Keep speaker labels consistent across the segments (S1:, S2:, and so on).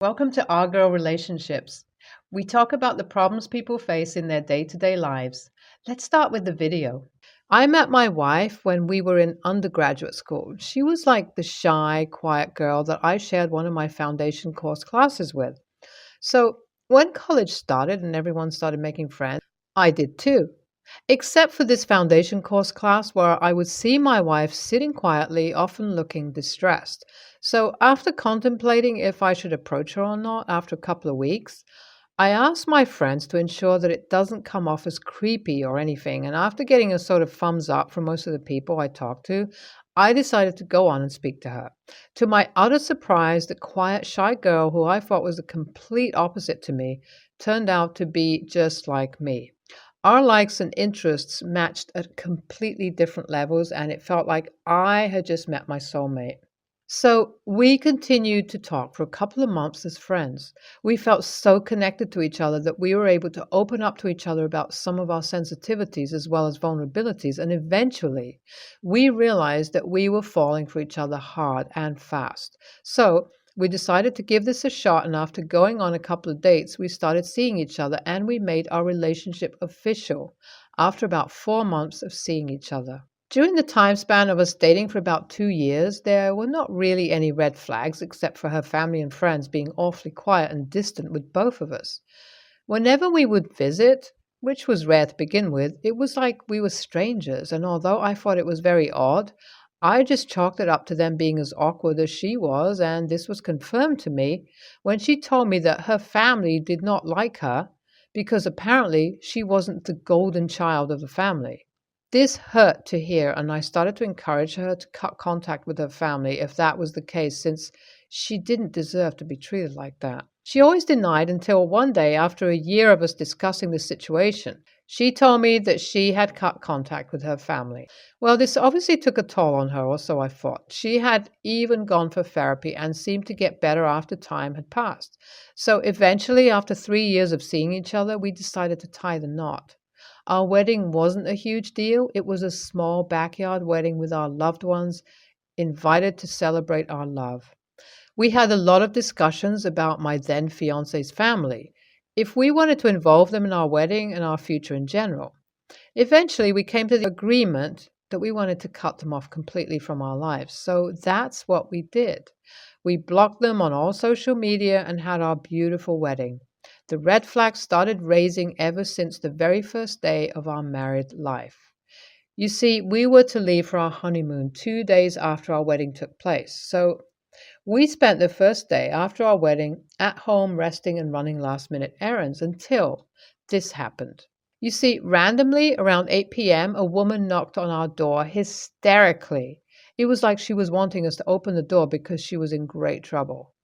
S1: Welcome to Our Girl Relationships. We talk about the problems people face in their day-to-day lives. Let's start with the video. I met my wife when we were in undergraduate school. She was like the shy, quiet girl that I shared one of my foundation course classes with. So when college started and everyone started making friends, I did too. Except for this foundation course class where I would see my wife sitting quietly, often looking distressed. So, after contemplating if I should approach her or not after a couple of weeks, I asked my friends to ensure that it doesn't come off as creepy or anything. And after getting a sort of thumbs up from most of the people I talked to, I decided to go on and speak to her. To my utter surprise, the quiet, shy girl who I thought was the complete opposite to me turned out to be just like me. Our likes and interests matched at completely different levels, and it felt like I had just met my soulmate. So we continued to talk for a couple of months as friends. We felt so connected to each other that we were able to open up to each other about some of our sensitivities as well as vulnerabilities. And eventually, we realized that we were falling for each other hard and fast. So we decided to give this a shot. And after going on a couple of dates, we started seeing each other and we made our relationship official after about 4 months of seeing each other. During the time span of us dating for about 2 years, there were not really any red flags except for her family and friends being awfully quiet and distant with both of us. Whenever we would visit, which was rare to begin with, it was like we were strangers, and although I thought it was very odd, I just chalked it up to them being as awkward as she was, and this was confirmed to me when she told me that her family did not like her because apparently she wasn't the golden child of the family. This hurt to hear, and I started to encourage her to cut contact with her family if that was the case, since she didn't deserve to be treated like that. She always denied until one day, after a year of us discussing the situation, she told me that she had cut contact with her family. Well, this obviously took a toll on her, or so I thought. She had even gone for therapy and seemed to get better after time had passed. So eventually, after 3 years of seeing each other, we decided to tie the knot. Our wedding wasn't a huge deal. It was a small backyard wedding with our loved ones invited to celebrate our love. We had a lot of discussions about my then fiance's family, if we wanted to involve them in our wedding and our future in general. Eventually, we came to the agreement that we wanted to cut them off completely from our lives. So that's what we did. We blocked them on all social media and had our beautiful wedding. The red flags started raising ever since the very first day of our married life. You see, we were to leave for our honeymoon 2 days after our wedding took place. So we spent the first day after our wedding at home resting and running last minute errands until this happened. You see, randomly around 8 p.m., a woman knocked on our door hysterically. It was like she was wanting us to open the door because she was in great trouble.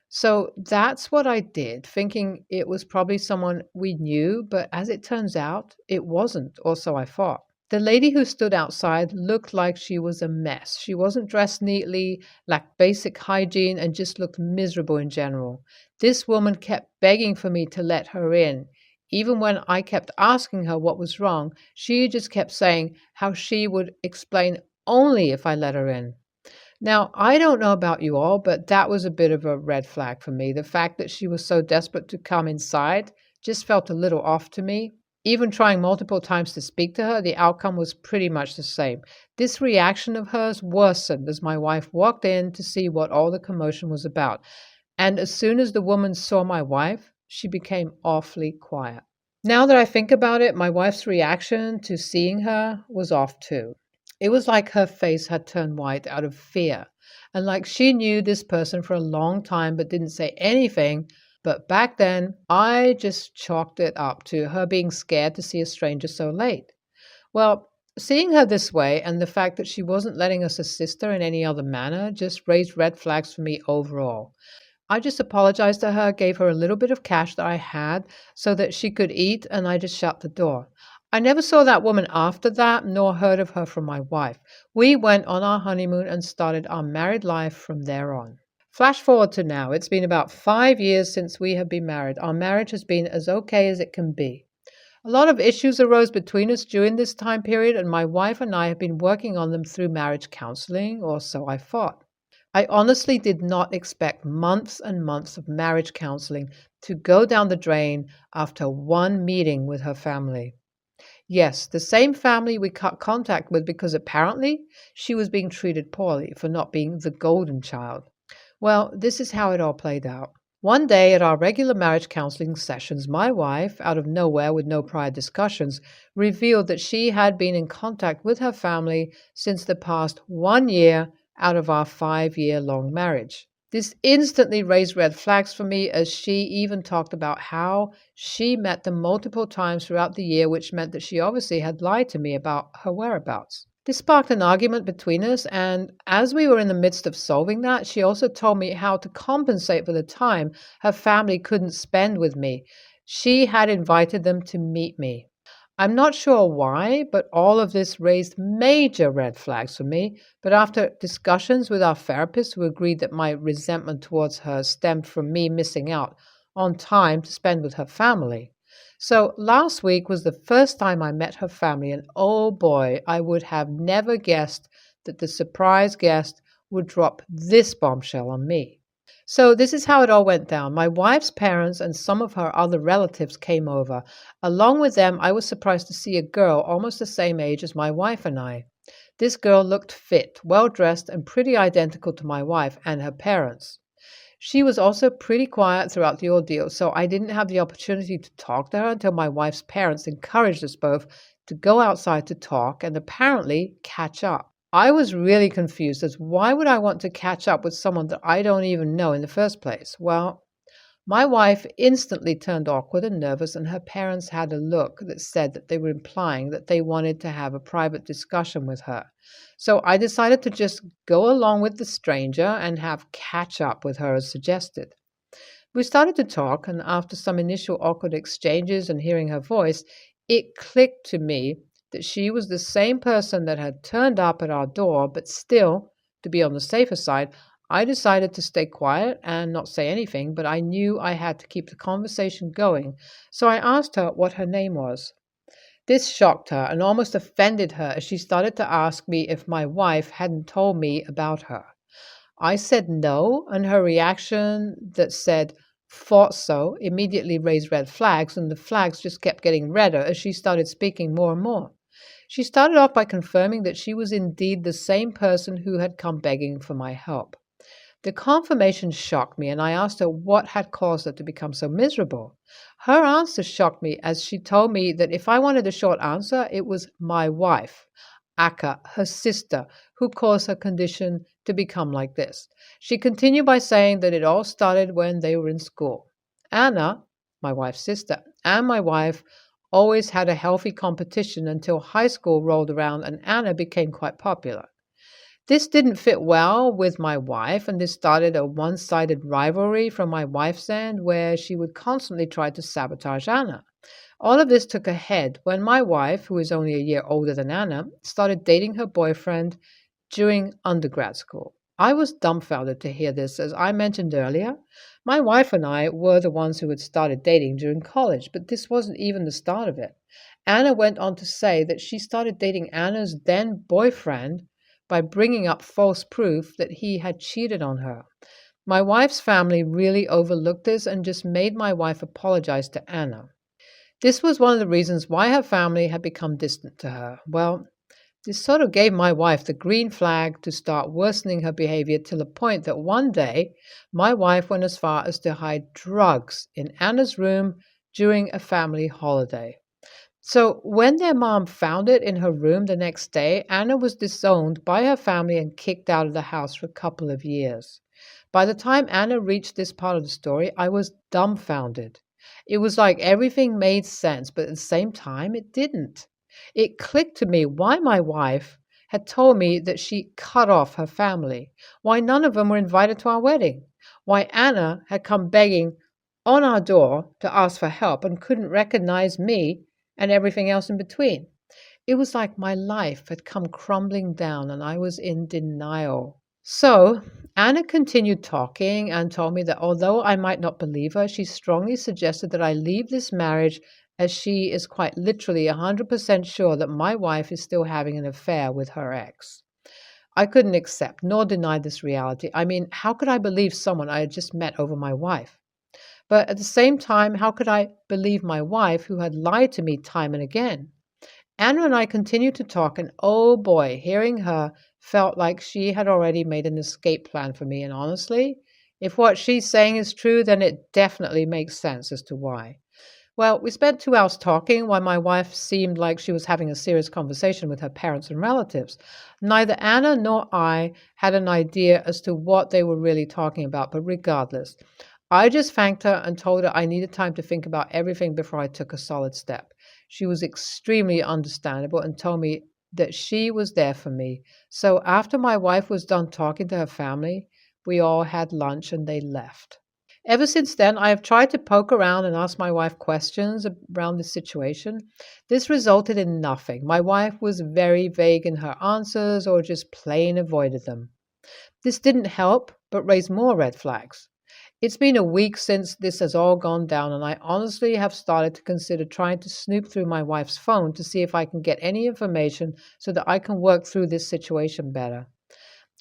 S1: So that's what I did, thinking it was probably someone we knew, but as it turns out, it wasn't, or so I thought. The lady who stood outside looked like she was a mess. She wasn't dressed neatly, lacked basic hygiene, and just looked miserable in general. This woman kept begging for me to let her in. Even when I kept asking her what was wrong, she just kept saying how she would explain only if I let her in. Now, I don't know about you all, but that was a bit of a red flag for me. The fact that she was so desperate to come inside just felt a little off to me. Even trying multiple times to speak to her, the outcome was pretty much the same. This reaction of hers worsened as my wife walked in to see what all the commotion was about. And as soon as the woman saw my wife, she became awfully quiet. Now that I think about it, my wife's reaction to seeing her was off too. It was like her face had turned white out of fear, and like she knew this person for a long time but didn't say anything. But back then, I just chalked it up to her being scared to see a stranger so late. Well, seeing her this way and the fact that she wasn't letting us assist her in any other manner just raised red flags for me overall. I just apologized to her, gave her a little bit of cash that I had so that she could eat, and I just shut the door. I never saw that woman after that, nor heard of her from my wife. We went on our honeymoon and started our married life from there on. Flash forward to now. It's been about 5 years since we have been married. Our marriage has been as okay as it can be. A lot of issues arose between us during this time period, and my wife and I have been working on them through marriage counseling, or so I thought. I honestly did not expect months and months of marriage counseling to go down the drain after one meeting with her family. Yes, the same family we cut contact with because apparently she was being treated poorly for not being the golden child. Well, this is how it all played out. One day at our regular marriage counseling sessions, my wife, out of nowhere with no prior discussions, revealed that she had been in contact with her family since the past 1 year out of our 5 year long marriage. This instantly raised red flags for me as she even talked about how she met them multiple times throughout the year, which meant that she obviously had lied to me about her whereabouts. This sparked an argument between us, and as we were in the midst of solving that, she also told me how to compensate for the time her family couldn't spend with me. She had invited them to meet me. I'm not sure why, but all of this raised major red flags for me. But after discussions with our therapist, who agreed that my resentment towards her stemmed from me missing out on time to spend with her family. So last week was the first time I met her family, and oh boy, I would have never guessed that the surprise guest would drop this bombshell on me. So this is how it all went down. My wife's parents and some of her other relatives came over. Along with them, I was surprised to see a girl almost the same age as my wife and I. This girl looked fit, well dressed, and pretty identical to my wife and her parents. She was also pretty quiet throughout the ordeal, so I didn't have the opportunity to talk to her until my wife's parents encouraged us both to go outside to talk and apparently catch up. I was really confused as why would I want to catch up with someone that I don't even know in the first place? Well, my wife instantly turned awkward and nervous, and her parents had a look that said that they were implying that they wanted to have a private discussion with her. So I decided to just go along with the stranger and have catch up with her as suggested. We started to talk, and after some initial awkward exchanges and hearing her voice, it clicked to me that she was the same person that had turned up at our door, but still, to be on the safer side, I decided to stay quiet and not say anything, but I knew I had to keep the conversation going, so I asked her what her name was. This shocked her and almost offended her as she started to ask me if my wife hadn't told me about her. I said no, and her reaction that said, "thought so," immediately raised red flags, and the flags just kept getting redder as she started speaking more and more. She started off by confirming that she was indeed the same person who had come begging for my help. The confirmation shocked me, and I asked her what had caused her to become so miserable. Her answer shocked me as she told me that if I wanted a short answer, it was my wife, Aka, her sister, who caused her condition to become like this. She continued by saying that it all started when they were in school. Anna, my wife's sister, and my wife always had a healthy competition until high school rolled around and Anna became quite popular. This didn't fit well with my wife, and this started a one-sided rivalry from my wife's end where she would constantly try to sabotage Anna. All of this took a head when my wife, who is only a year older than Anna, started dating her boyfriend during undergrad school. I was dumbfounded to hear this. As I mentioned earlier, my wife and I were the ones who had started dating during college, but this wasn't even the start of it. Anna went on to say that she started dating Anna's then boyfriend by bringing up false proof that he had cheated on her. My wife's family really overlooked this and just made my wife apologize to Anna. This was one of the reasons why her family had become distant to her. Well, this sort of gave my wife the green flag to start worsening her behavior to the point that one day my wife went as far as to hide drugs in Anna's room during a family holiday. So when their mom found it in her room the next day, Anna was disowned by her family and kicked out of the house for a couple of years. By the time Anna reached this part of the story, I was dumbfounded. It was like everything made sense, but at the same time, it didn't. It clicked to me why my wife had told me that she cut off her family, why none of them were invited to our wedding, why Anna had come begging on our door to ask for help and couldn't recognize me and everything else in between. It was like my life had come crumbling down and I was in denial. So Anna continued talking and told me that although I might not believe her, she strongly suggested that I leave this marriage as she is quite literally 100% sure that my wife is still having an affair with her ex. I couldn't accept nor deny this reality. I mean, how could I believe someone I had just met over my wife? But at the same time, how could I believe my wife who had lied to me time and again? Anna and I continued to talk, and oh boy, hearing her felt like she had already made an escape plan for me. And honestly, if what she's saying is true, then it definitely makes sense as to why. Well, we spent 2 hours talking while my wife seemed like she was having a serious conversation with her parents and relatives. Neither Anna nor I had an idea as to what they were really talking about, but regardless, I just thanked her and told her I needed time to think about everything before I took a solid step. She was extremely understandable and told me that she was there for me. So after my wife was done talking to her family, we all had lunch and they left. Ever since then, I have tried to poke around and ask my wife questions around the situation. This resulted in nothing. My wife was very vague in her answers or just plain avoided them. This didn't help, but raised more red flags. It's been a week since this has all gone down, and I honestly have started to consider trying to snoop through my wife's phone to see if I can get any information so that I can work through this situation better.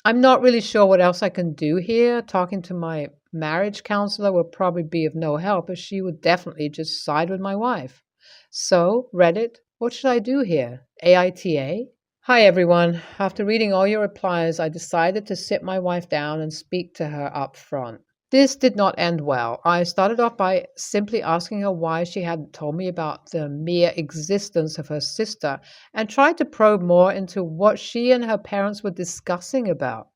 S1: I'm not really sure what else I can do here. Talking to my marriage counselor will probably be of no help, as she would definitely just side with my wife. So, Reddit, what should I do here? AITA? Hi everyone. After reading all your replies, I decided to sit my wife down and speak to her up front. This did not end well. I started off by simply asking her why she hadn't told me about the mere existence of her sister and tried to probe more into what she and her parents were discussing about.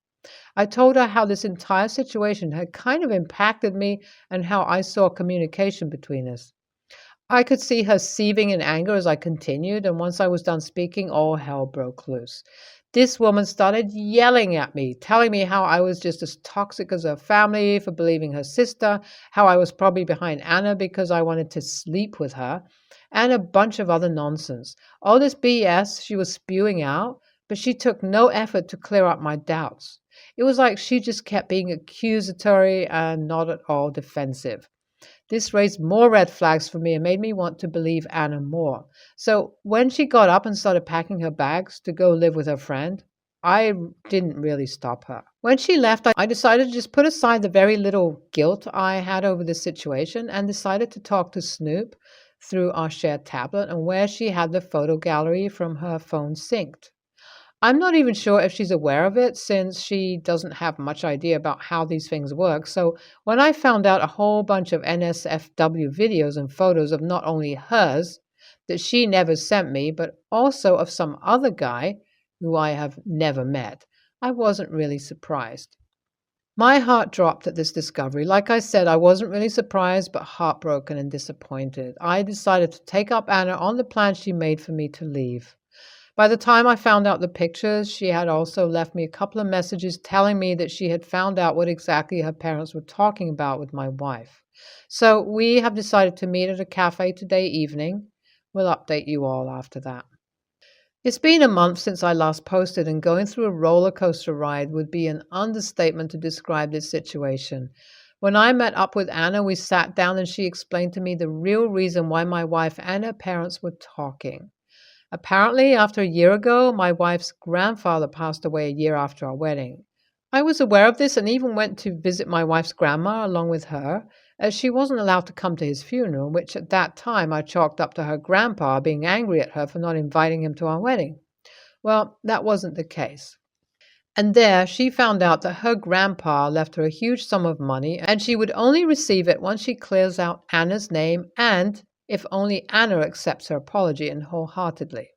S1: I told her how this entire situation had kind of impacted me and how I saw communication between us. I could see her seething in anger as I continued, and once I was done speaking, all hell broke loose. This woman started yelling at me, telling me how I was just as toxic as her family for believing her sister, how I was probably behind Anna because I wanted to sleep with her, and a bunch of other nonsense. All this BS she was spewing out, but she took no effort to clear up my doubts. It was like she just kept being accusatory and not at all defensive. This raised more red flags for me and made me want to believe Anna more. So when she got up and started packing her bags to go live with her friend, I didn't really stop her. When she left, I decided to just put aside the very little guilt I had over this situation and decided to talk to Snoop through our shared tablet and where she had the photo gallery from her phone synced. I'm not even sure if she's aware of it since she doesn't have much idea about how these things work. So when I found out a whole bunch of NSFW videos and photos of not only hers that she never sent me, but also of some other guy who I have never met, I wasn't really surprised. My heart dropped at this discovery. Like I said, I wasn't really surprised, but heartbroken and disappointed. I decided to take up Anna on the plan she made for me to leave. By the time I found out the pictures, she had also left me a couple of messages telling me that she had found out what exactly her parents were talking about with my wife. So we have decided to meet at a cafe today evening. We'll update you all after that. It's been a month since I last posted, and going through a roller coaster ride would be an understatement to describe this situation. When I met up with Anna, we sat down and she explained to me the real reason why my wife and her parents were talking. Apparently, after a year ago, my wife's grandfather passed away a year after our wedding. I was aware of this and even went to visit my wife's grandma along with her, as she wasn't allowed to come to his funeral, which at that time I chalked up to her grandpa being angry at her for not inviting him to our wedding. Well, that wasn't the case. And there she found out that her grandpa left her a huge sum of money and she would only receive it once she clears out Anna's name and if only Anna accepts her apology and wholeheartedly.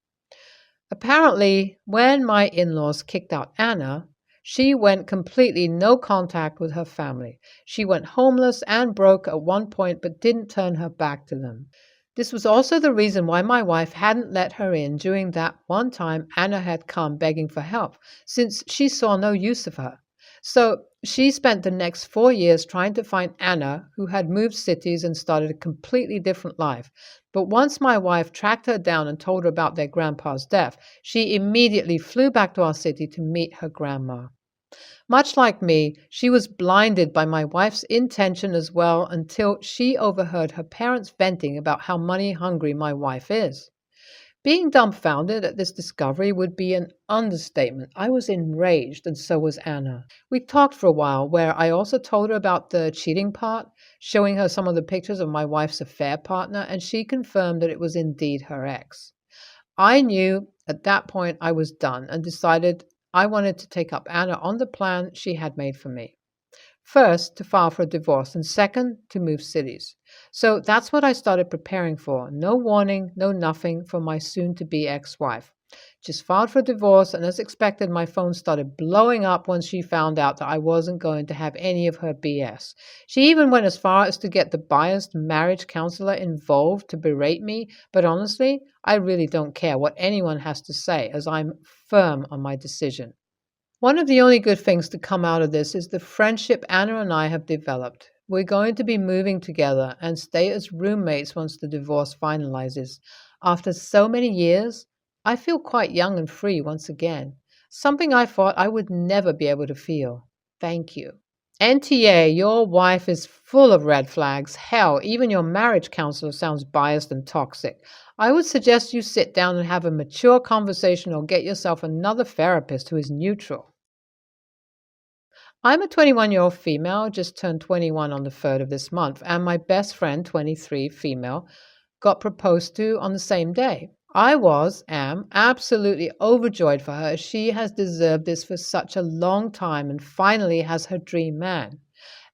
S1: Apparently, when my in-laws kicked out Anna, she went completely no contact with her family. She went homeless and broke at one point but didn't turn her back to them. This was also the reason why my wife hadn't let her in during that one time Anna had come begging for help, since she saw no use of her. So she spent the next 4 years trying to find Anna, who had moved cities and started a completely different life. But once my wife tracked her down and told her about their grandpa's death, she immediately flew back to our city to meet her grandma. Much like me, she was blinded by my wife's intention as well until she overheard her parents venting about how money hungry my wife is. Being dumbfounded at this discovery would be an understatement. I was enraged, and so was Anna. We talked for a while, where I also told her about the cheating part, showing her some of the pictures of my wife's affair partner, and she confirmed that it was indeed her ex. I knew at that point I was done and decided I wanted to take up Anna on the plan she had made for me. First, to file for a divorce, and second, to move cities. So that's what I started preparing for. No warning, no nothing for my soon to be ex wife. Just filed for divorce, and as expected, my phone started blowing up once she found out that I wasn't going to have any of her BS. She even went as far as to get the biased marriage counselor involved to berate me, but honestly, I really don't care what anyone has to say, as I'm firm on my decision. One of the only good things to come out of this is the friendship Anna and I have developed. We're going to be moving together and stay as roommates once the divorce finalizes. After so many years, I feel quite young and free once again, something I thought I would never be able to feel. Thank you. NTA, your wife is full of red flags. Hell, even your marriage counselor sounds biased and toxic. I would suggest you sit down and have a mature conversation or get yourself another therapist who is neutral. I'm a 21-year-old female, just turned 21 on the 3rd of this month, and my best friend, 23, female, got proposed to on the same day. Am absolutely overjoyed for her. She has deserved this for such a long time and finally has her dream man.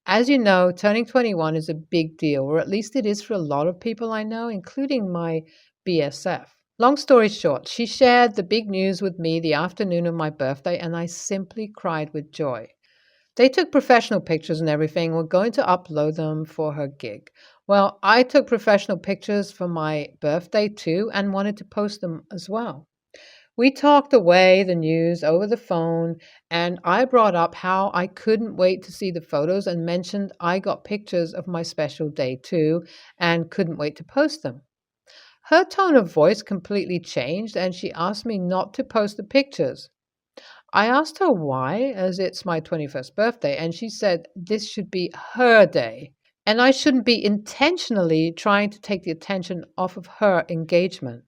S1: As you know, turning 21 is a big deal, or at least it is for a lot of people I know, including my BSF. Long story short, she shared the big news with me the afternoon of my birthday, and I simply cried with joy. They took professional pictures and everything. We're going to upload them for her gig. Well, I took professional pictures for my birthday too and wanted to post them as well. We talked away the news over the phone, and I brought up how I couldn't wait to see the photos and mentioned I got pictures of my special day too and couldn't wait to post them. Her tone of voice completely changed and she asked me not to post the pictures. I asked her why, as it's my 21st birthday, and she said this should be her day, and I shouldn't be intentionally trying to take the attention off of her engagement.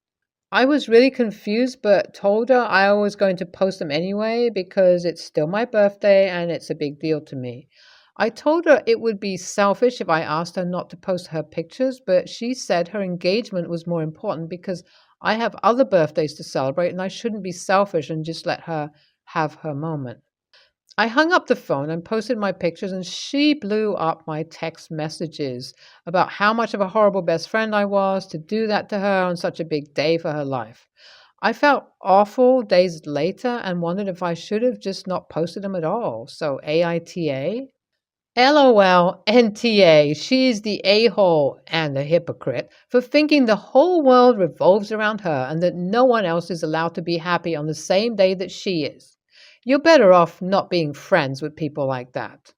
S1: I was really confused, but told her I was going to post them anyway because it's still my birthday and it's a big deal to me. I told her it would be selfish if I asked her not to post her pictures, but she said her engagement was more important because I have other birthdays to celebrate and I shouldn't be selfish and just let her have her moment. I hung up the phone and posted my pictures, and she blew up my text messages about how much of a horrible best friend I was to do that to her on such a big day for her life. I felt awful days later and wondered if I should have just not posted them at all. So AITA? LOL, NTA, she's the a-hole and the hypocrite for thinking the whole world revolves around her and that no one else is allowed to be happy on the same day that she is. You're better off not being friends with people like that.